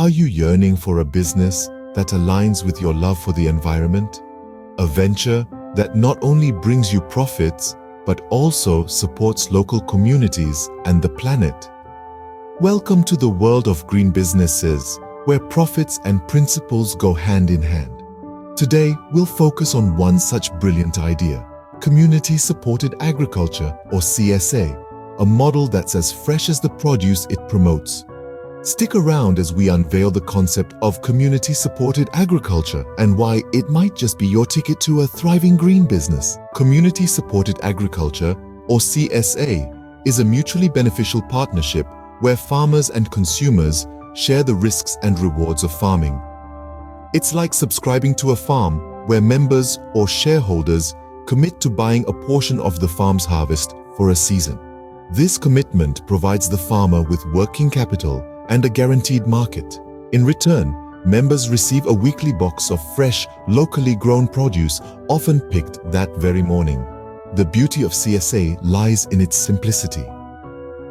Are you yearning for a business that aligns with your love for the environment? A venture that not only brings you profits, but also supports local communities and the planet? Welcome to the world of green businesses, where profits and principles go hand in hand. Today, we'll focus on one such brilliant idea: community-supported agriculture, or CSA, a model that's as fresh as the produce it promotes. Stick around as we unveil the concept of community-supported agriculture and why it might just be your ticket to a thriving green business. Community-supported agriculture, or CSA, is a mutually beneficial partnership where farmers and consumers share the risks and rewards of farming. It's like subscribing to a farm where members or shareholders commit to buying a portion of the farm's harvest for a season. This commitment provides the farmer with working capital and a guaranteed market. In return, members receive a weekly box of fresh, locally grown produce, often picked that very morning. The beauty of CSA lies in its simplicity.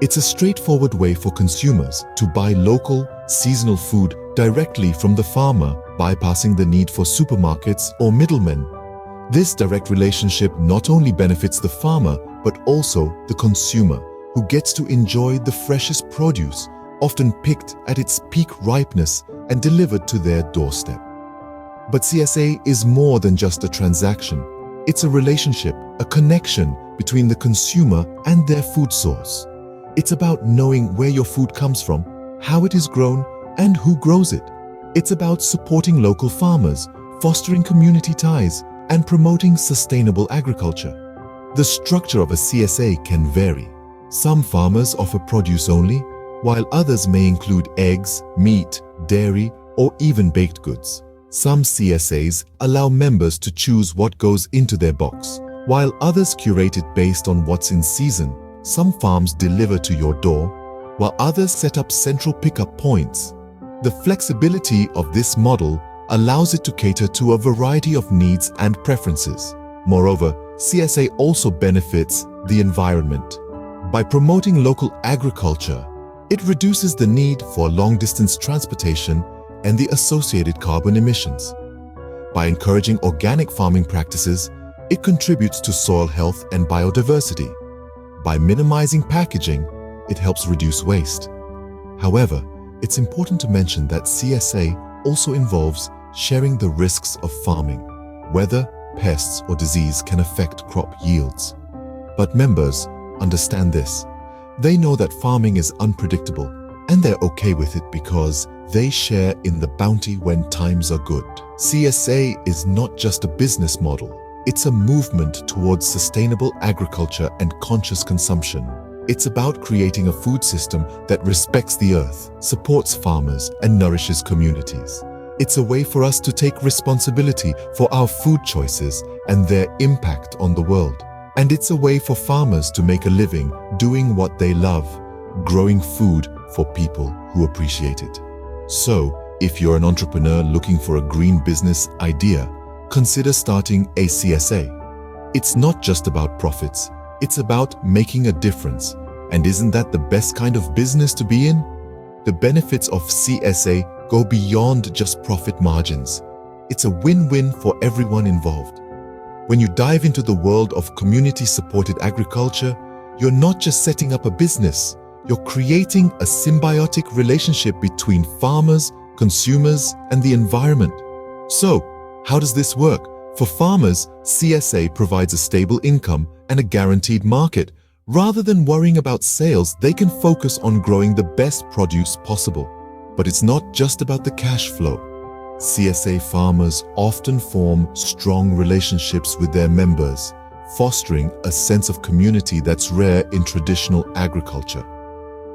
It's a straightforward way for consumers to buy local, seasonal food directly from the farmer, bypassing the need for supermarkets or middlemen. This direct relationship not only benefits the farmer, but also the consumer, who gets to enjoy the freshest produce, often picked at its peak ripeness and delivered to their doorstep. But CSA is more than just a transaction. It's a relationship, a connection between the consumer and their food source. It's about knowing where your food comes from, how it is grown, and who grows it. It's about supporting local farmers, fostering community ties, and promoting sustainable agriculture. The structure of a CSA can vary. Some farmers offer produce only, while others may include eggs, meat, dairy, or even baked goods. Some CSAs allow members to choose what goes into their box, while others curate it based on what's in season. Some farms deliver to your door, while others set up central pickup points. The flexibility of this model allows it to cater to a variety of needs and preferences. Moreover, CSA also benefits the environment. By promoting local agriculture, it reduces the need for long-distance transportation and the associated carbon emissions. By encouraging organic farming practices, it contributes to soil health and biodiversity. By minimizing packaging, it helps reduce waste. However, it's important to mention that CSA also involves sharing the risks of farming. Weather, pests, or disease can affect crop yields. But members understand this. They know that farming is unpredictable, and they're okay with it because they share in the bounty when times are good. CSA is not just a business model. It's a movement towards sustainable agriculture and conscious consumption. It's about creating a food system that respects the earth, supports farmers, and nourishes communities. It's a way for us to take responsibility for our food choices and their impact on the world. And it's a way for farmers to make a living doing what they love, growing food for people who appreciate it. So, if you're an entrepreneur looking for a green business idea, consider starting a CSA. It's not just about profits, it's about making a difference. And isn't that the best kind of business to be in? The benefits of CSA go beyond just profit margins. It's a win-win for everyone involved. When you dive into the world of community-supported agriculture, you're not just setting up a business, you're creating a symbiotic relationship between farmers, consumers, and the environment. So, how does this work? For farmers, CSA provides a stable income and a guaranteed market. Rather than worrying about sales, they can focus on growing the best produce possible. But it's not just about the cash flow. CSA farmers often form strong relationships with their members, fostering a sense of community that's rare in traditional agriculture.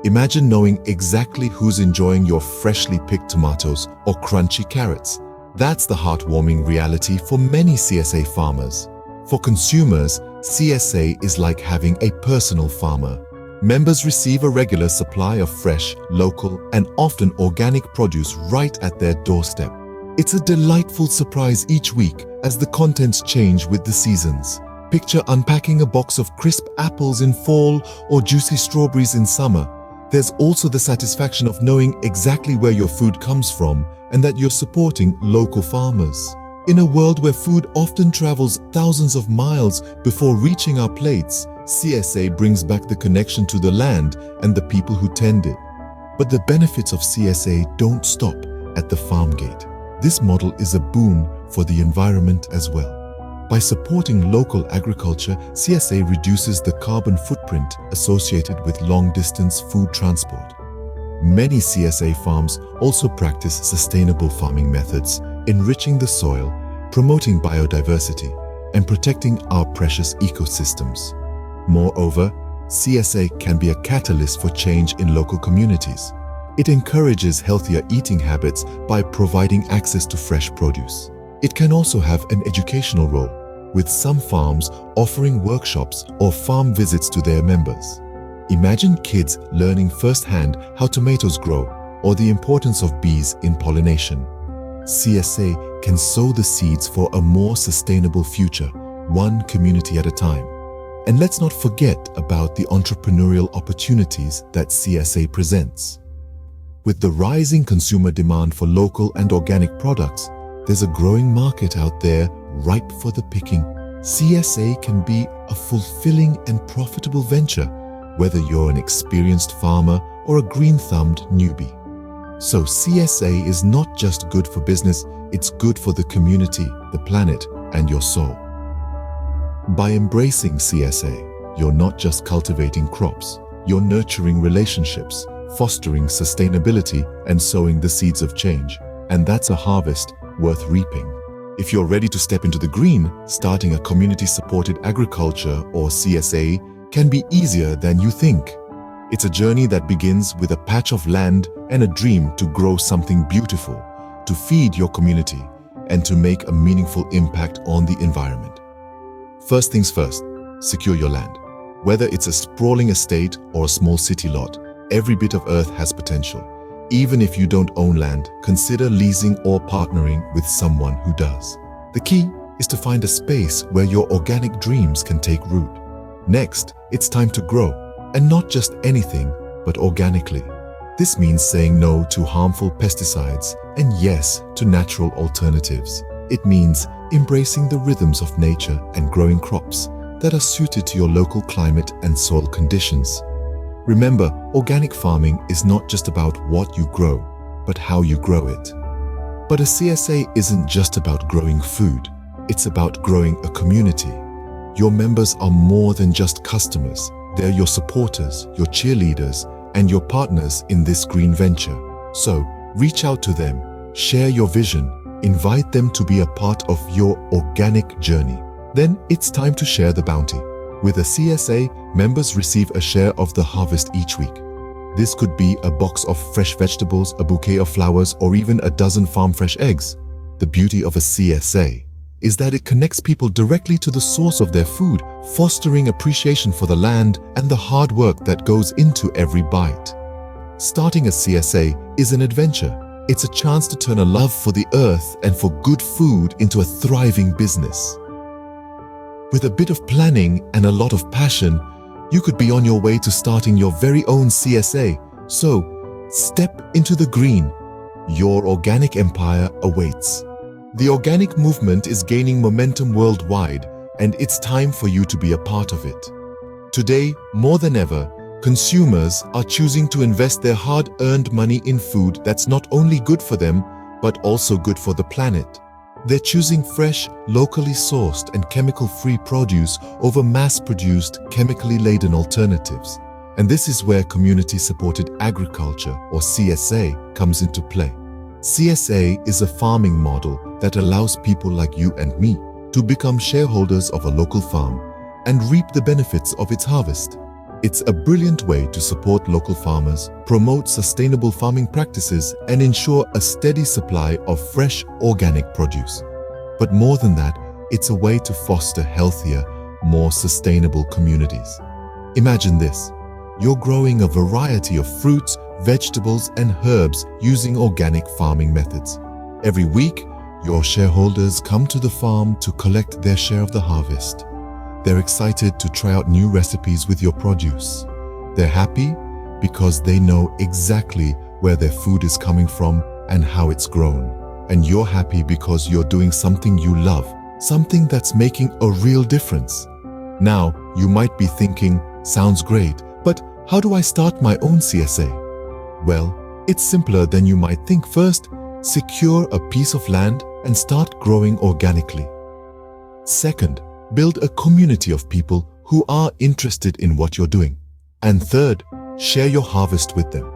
Imagine knowing exactly who's enjoying your freshly picked tomatoes or crunchy carrots. That's the heartwarming reality for many CSA farmers. For consumers, CSA is like having a personal farmer. Members receive a regular supply of fresh, local, and often organic produce right at their doorstep. It's a delightful surprise each week as the contents change with the seasons. Picture unpacking a box of crisp apples in fall or juicy strawberries in summer. There's also the satisfaction of knowing exactly where your food comes from and that you're supporting local farmers. In a world where food often travels thousands of miles before reaching our plates, CSA brings back the connection to the land and the people who tend it. But the benefits of CSA don't stop at the farm gate. This model is a boon for the environment as well. By supporting local agriculture, CSA reduces the carbon footprint associated with long-distance food transport. Many CSA farms also practice sustainable farming methods, enriching the soil, promoting biodiversity, and protecting our precious ecosystems. Moreover, CSA can be a catalyst for change in local communities. It encourages healthier eating habits by providing access to fresh produce. It can also have an educational role, with some farms offering workshops or farm visits to their members. Imagine kids learning firsthand how tomatoes grow or the importance of bees in pollination. CSA can sow the seeds for a more sustainable future, one community at a time. And let's not forget about the entrepreneurial opportunities that CSA presents. With the rising consumer demand for local and organic products, there's a growing market out there ripe for the picking. CSA can be a fulfilling and profitable venture, whether you're an experienced farmer or a green-thumbed newbie. So CSA is not just good for business, it's good for the community, the planet, and your soul. By embracing CSA, you're not just cultivating crops, you're nurturing relationships, fostering sustainability, and sowing the seeds of change. And that's a harvest worth reaping. If you're ready to step into the green, starting a community-supported agriculture or CSA can be easier than you think. It's a journey that begins with a patch of land and a dream to grow something beautiful, to feed your community, and to make a meaningful impact on the environment. First things first, secure your land. Whether it's a sprawling estate or a small city lot, every bit of earth has potential. Even if you don't own land, consider leasing or partnering with someone who does. The key is to find a space where your organic dreams can take root. Next, it's time to grow, and not just anything, but organically. This means saying no to harmful pesticides and yes to natural alternatives. It means embracing the rhythms of nature and growing crops that are suited to your local climate and soil conditions. Remember, organic farming is not just about what you grow, but how you grow it. But a CSA isn't just about growing food, it's about growing a community. Your members are more than just customers. They're your supporters, your cheerleaders, and your partners in this green venture. So, reach out to them, share your vision, invite them to be a part of your organic journey. Then it's time to share the bounty. With a CSA, members receive a share of the harvest each week. This could be a box of fresh vegetables, a bouquet of flowers, or even a dozen farm-fresh eggs. The beauty of a CSA is that it connects people directly to the source of their food, fostering appreciation for the land and the hard work that goes into every bite. Starting a CSA is an adventure. It's a chance to turn a love for the earth and for good food into a thriving business. With a bit of planning and a lot of passion, you could be on your way to starting your very own CSA. So, step into the green. Your organic empire awaits. The organic movement is gaining momentum worldwide, and it's time for you to be a part of it. Today, more than ever, consumers are choosing to invest their hard-earned money in food that's not only good for them, but also good for the planet. They're choosing fresh, locally sourced and chemical-free produce over mass-produced, chemically-laden alternatives. And this is where community-supported agriculture, or CSA, comes into play. CSA is a farming model that allows people like you and me to become shareholders of a local farm and reap the benefits of its harvest. It's a brilliant way to support local farmers, promote sustainable farming practices, and ensure a steady supply of fresh, organic produce. But more than that, it's a way to foster healthier, more sustainable communities. Imagine this. You're growing a variety of fruits, vegetables, and herbs using organic farming methods. Every week, your shareholders come to the farm to collect their share of the harvest. They're excited to try out new recipes with your produce. They're happy because they know exactly where their food is coming from and how it's grown. And you're happy because you're doing something you love, something that's making a real difference. Now, you might be thinking, sounds great, but how do I start my own CSA? Well, it's simpler than you might think. First, secure a piece of land and start growing organically. Second, build a community of people who are interested in what you're doing. And third, share your harvest with them.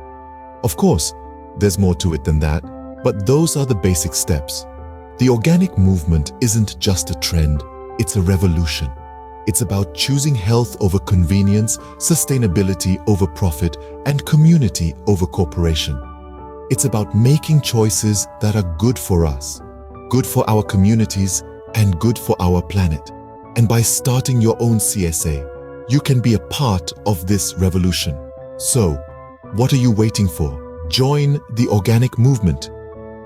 Of course, there's more to it than that, but those are the basic steps. The organic movement isn't just a trend, it's a revolution. It's about choosing health over convenience, sustainability over profit, and community over corporation. It's about making choices that are good for us, good for our communities, and good for our planet. And by starting your own CSA, you can be a part of this revolution. So, what are you waiting for? Join the organic movement.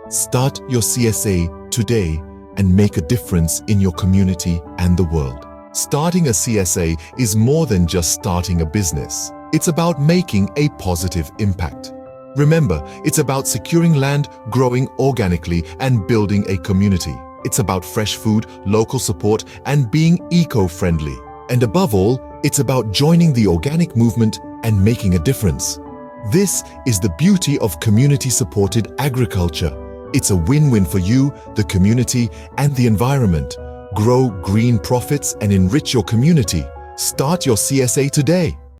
Start your CSA today and make a difference in your community and the world. Starting a CSA is more than just starting a business. It's about making a positive impact. Remember, it's about securing land, growing organically, and building a community. It's about fresh food, local support, and being eco-friendly. And above all, it's about joining the organic movement and making a difference. This is the beauty of community-supported agriculture. It's a win-win for you, the community, and the environment. Grow green profits and enrich your community. Start your CSA today.